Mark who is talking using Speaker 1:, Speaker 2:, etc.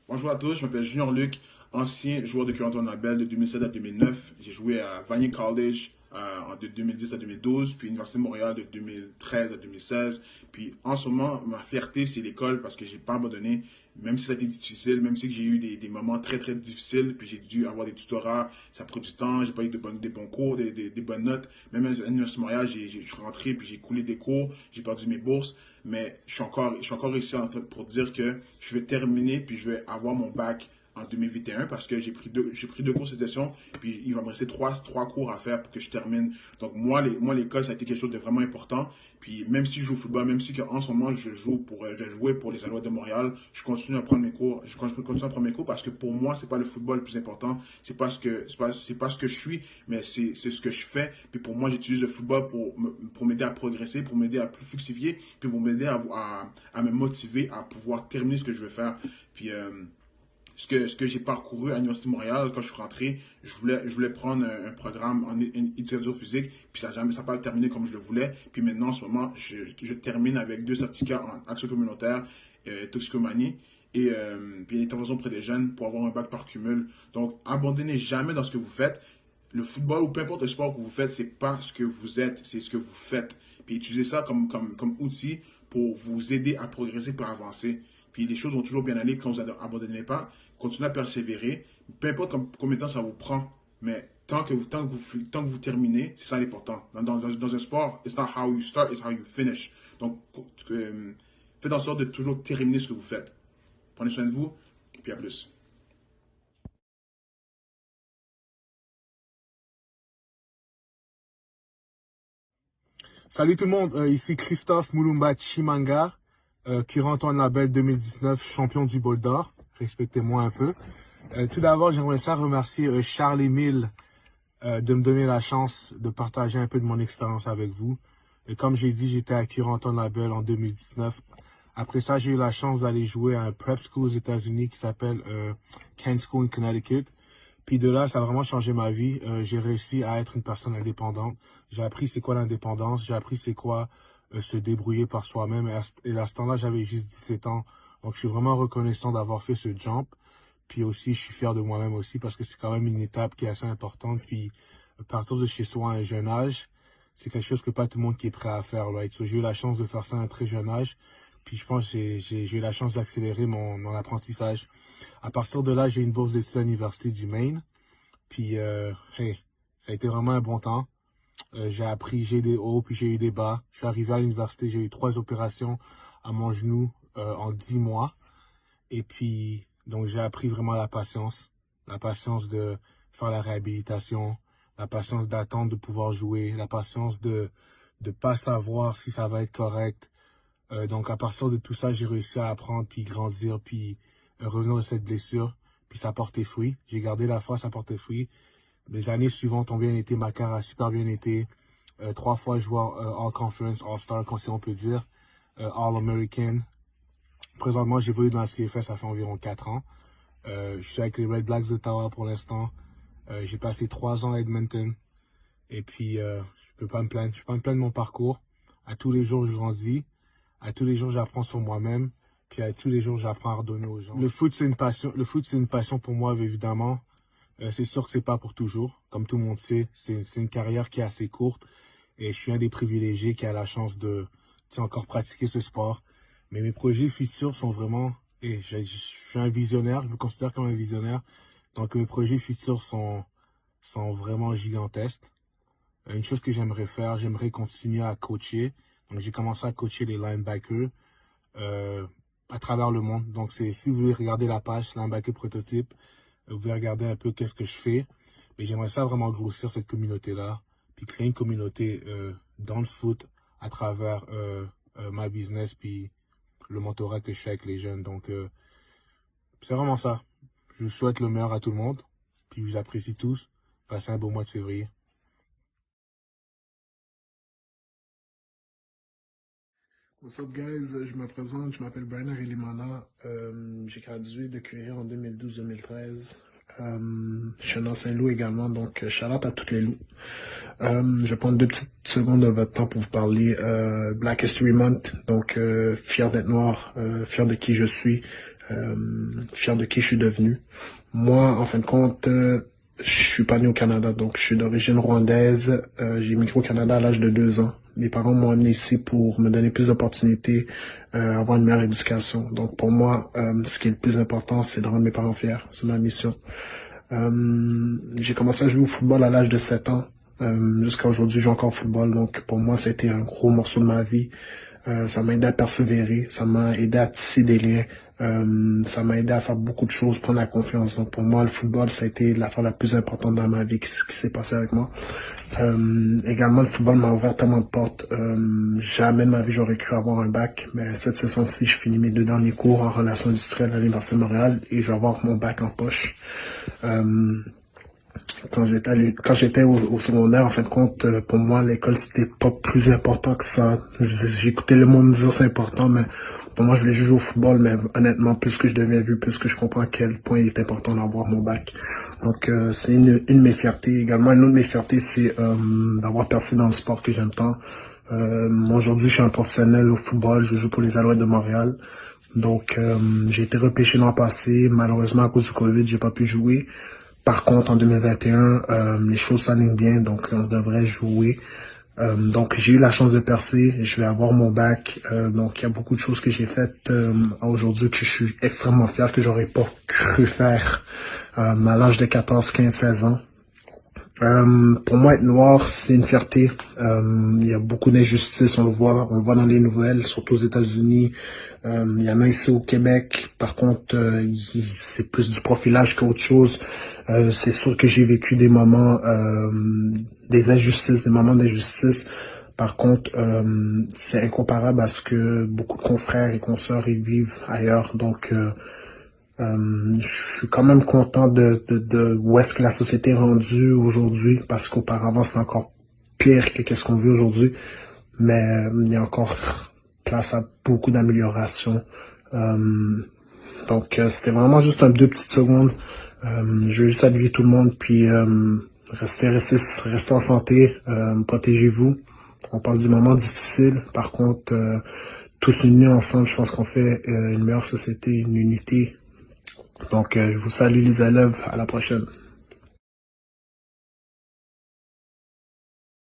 Speaker 1: Bonjour à tous, je m'appelle Junior Luc, ancien joueur de Curanton Label de 2007 à 2009. J'ai joué à Vanier College de 2010 à 2012, puis Université de Montréal de 2013 à 2016. Puis en ce moment, ma fierté, c'est l'école parce que j'ai pas abandonné, même si ça a été difficile, même si j'ai eu des moments très très difficiles, puis j'ai dû avoir des tutorats, ça a pris du temps, j'ai pas eu des bons cours, des bonnes notes. Même à l'Université de Montréal, je suis rentré, puis j'ai coulé des cours, j'ai perdu mes bourses. Mais je suis encore ici pour dire que je vais terminer puis je vais avoir mon bac en 2021 parce que j'ai pris deux cours cette session puis il va me rester trois cours à faire pour que je termine. Donc moi l'école ça a été quelque chose de vraiment important. Puis même si je joue au football, même si en ce moment je vais jouer pour les Alouettes de Montréal, je continue à prendre mes cours, parce que pour moi c'est pas le football le plus important, c'est pas ce que je suis, mais c'est ce que je fais. Puis pour moi j'utilise le football pour m'aider à progresser, pour m'aider à plus fructifier, puis pour m'aider à me motiver à pouvoir terminer ce que je veux faire. Puis ce que j'ai parcouru à l'Université de Montréal, quand je suis rentré, je voulais prendre un programme en éducation physique, puis ça n'a pas terminé comme je le voulais. Puis maintenant, en ce moment, je termine avec 2 certificats en action communautaire, toxicomanie puis intervention auprès des jeunes pour avoir un bac par cumul. Donc, abandonnez jamais dans ce que vous faites. Le football ou peu importe le sport que vous faites, c'est pas ce que vous êtes, c'est ce que vous faites. Puis utilisez ça comme outil pour vous aider à progresser, pour avancer. Puis les choses vont toujours bien aller quand vous n'abandonnez pas. Continuez à persévérer. Peu importe combien de temps ça vous prend. Mais tant que vous terminez, c'est ça l'important. Dans un sport, it's not how you start, it's how you finish. Donc, faites en sorte de toujours terminer ce que vous faites. Prenez soin de vous, et puis à plus.
Speaker 2: Salut tout le monde, ici Christophe Moulumba Chimanga, Curanton Label 2019, champion du bol d'or. Respectez-moi un peu. Tout d'abord, j'aimerais ça remercier Charles-Émile de me donner la chance de partager un peu de mon expérience avec vous. Et comme j'ai dit, j'étais à Curanton Label en 2019. Après ça, j'ai eu la chance d'aller jouer à un prep school aux États-Unis qui s'appelle Kent School in Connecticut. Puis de là, ça a vraiment changé ma vie. J'ai réussi à être une personne indépendante. J'ai appris c'est quoi l'indépendance. J'ai appris c'est quoi se débrouiller par soi-même. Et à ce temps-là, j'avais juste 17 ans. Donc, je suis vraiment reconnaissant d'avoir fait ce jump. Puis aussi, je suis fier de moi-même aussi parce que c'est quand même une étape qui est assez importante. Puis, partir de chez soi à un jeune âge, c'est quelque chose que pas tout le monde qui est prêt à faire. Right? So, j'ai eu la chance de faire ça à un très jeune âge. Puis, je pense que j'ai eu la chance d'accélérer mon apprentissage. À partir de là, j'ai une bourse d'études à l'université du Maine. Puis, hey, ça a été vraiment un bon temps. J'ai appris, j'ai eu des hauts, puis j'ai eu des bas. Je suis arrivé à l'université, j'ai eu 3 opérations à mon genou en 10 mois. Et puis, donc j'ai appris vraiment la patience. La patience de faire la réhabilitation, la patience d'attendre de pouvoir jouer, la patience de pas savoir si ça va être correct. Donc à partir de tout ça, j'ai réussi à apprendre, puis grandir, puis revenir de cette blessure. Puis ça portait fruit. J'ai gardé la foi, ça portait fruit. Les années suivantes ont bien été, ma carrière a super bien été. 3 fois joueur All-Conference, All-Star, si on peut dire. All-American. Présentement, j'évolue dans la CFS, ça fait environ 4 ans. Je suis avec les Red Blacks d'Ottawa pour l'instant. J'ai passé 3 ans à Edmonton. Et puis, je peux pas me plaindre. Je peux pas me plaindre de mon parcours. À tous les jours, je grandis. À tous les jours, j'apprends sur moi-même. Puis à tous les jours, j'apprends à redonner aux gens. Le foot, c'est une passion. Le foot, c'est une passion pour moi, évidemment. C'est sûr que c'est pas pour toujours. Comme tout le monde sait, c'est une carrière qui est assez courte. Et je suis un des privilégiés qui a la chance de encore pratiquer ce sport. Mais mes projets futurs sont vraiment... Et je suis un visionnaire, je me considère comme un visionnaire. Donc mes projets futurs sont vraiment gigantesques. Une chose que j'aimerais faire, j'aimerais continuer à coacher. Donc j'ai commencé à coacher les linebackers à travers le monde. Donc si vous voulez regarder la page linebacker prototype, vous pouvez regarder un peu qu'est-ce que je fais. Mais j'aimerais ça vraiment grossir cette communauté-là. Puis créer une communauté dans le foot à travers ma business puis le mentorat que je fais avec les jeunes. Donc c'est vraiment ça. Je vous souhaite le meilleur à tout le monde. Puis je vous apprécie tous. Passez un beau mois de février.
Speaker 3: What's up guys, je me présente, je m'appelle Brian Arelimana, j'ai gradué de QI en 2012-2013. Je suis un ancien loup également, donc shout out à toutes les loups. Je vais prendre 2 petites secondes de votre temps pour vous parler Black History Month, donc fier d'être noir, fier de qui je suis, fier de qui je suis devenu. Moi, en fin de compte, je suis pas né au Canada, donc je suis d'origine rwandaise. J'ai immigré au Canada à l'âge de 2 ans. Mes parents m'ont amené ici pour me donner plus d'opportunités, avoir une meilleure éducation. Donc pour moi, ce qui est le plus important, c'est de rendre mes parents fiers. C'est ma mission. J'ai commencé à jouer au football à l'âge de 7 ans. Jusqu'à aujourd'hui, je joue encore au football. Donc pour moi, c'était un gros morceau de ma vie. Ça m'a aidé à persévérer, ça m'a aidé à tisser des liens, ça m'a aidé à faire beaucoup de choses, prendre la confiance. Donc pour moi, le football, ça a été l'affaire la plus importante dans ma vie, ce qui s'est passé avec moi. Également, le football m'a ouvert tellement de portes. Jamais de ma vie, j'aurais cru avoir un bac, mais cette session-ci, je finis mes 2 derniers cours en relations industrielles à l'Université de Montréal et je vais avoir mon bac en poche. Quand j'étais au secondaire, en fin de compte, pour moi, l'école, c'était pas plus important que ça. J'écoutais le monde me dire c'est important, mais pour moi, je voulais jouer au football, mais honnêtement, plus que je deviens vieux, plus que je comprends à quel point il est important d'avoir mon bac. Donc, c'est une de mes fiertés. Également, une autre de mes fiertés, c'est d'avoir percé dans le sport que j'aime tant. Aujourd'hui, je suis un professionnel au football, je joue pour les Alouettes de Montréal. Donc, j'ai été repêché l'an passé. Malheureusement, à cause du COVID, j'ai pas pu jouer. Par contre, en 2021, les choses s'alignent bien, donc on devrait jouer. Donc, j'ai eu la chance de percer, je vais avoir mon bac. Donc, il y a beaucoup de choses que j'ai faites aujourd'hui que je suis extrêmement fier, que j'aurais pas cru faire à l'âge de 14, 15, 16 ans. Pour moi, être noir, c'est une fierté. Il y a beaucoup d'injustices, on le voit dans les nouvelles, surtout aux États-Unis. Il y en a ici au Québec. Par contre, c'est plus du profilage qu'autre chose. C'est sûr que j'ai vécu des moments, des injustices, des moments d'injustice. Par contre, c'est incomparable à ce que beaucoup de confrères et consoeurs y vivent ailleurs. Donc, je suis quand même content de où est-ce que la société est rendue aujourd'hui, parce qu'auparavant c'était encore pire que ce qu'on vit aujourd'hui, mais il y a encore place à beaucoup d'améliorations. Donc c'était vraiment juste 2 petites secondes. Je veux juste saluer tout le monde, puis restez en santé, protégez-vous. On passe des moments difficiles, par contre tous unis ensemble, je pense qu'on fait une meilleure société, une unité. Donc, je vous salue les élèves. À la prochaine.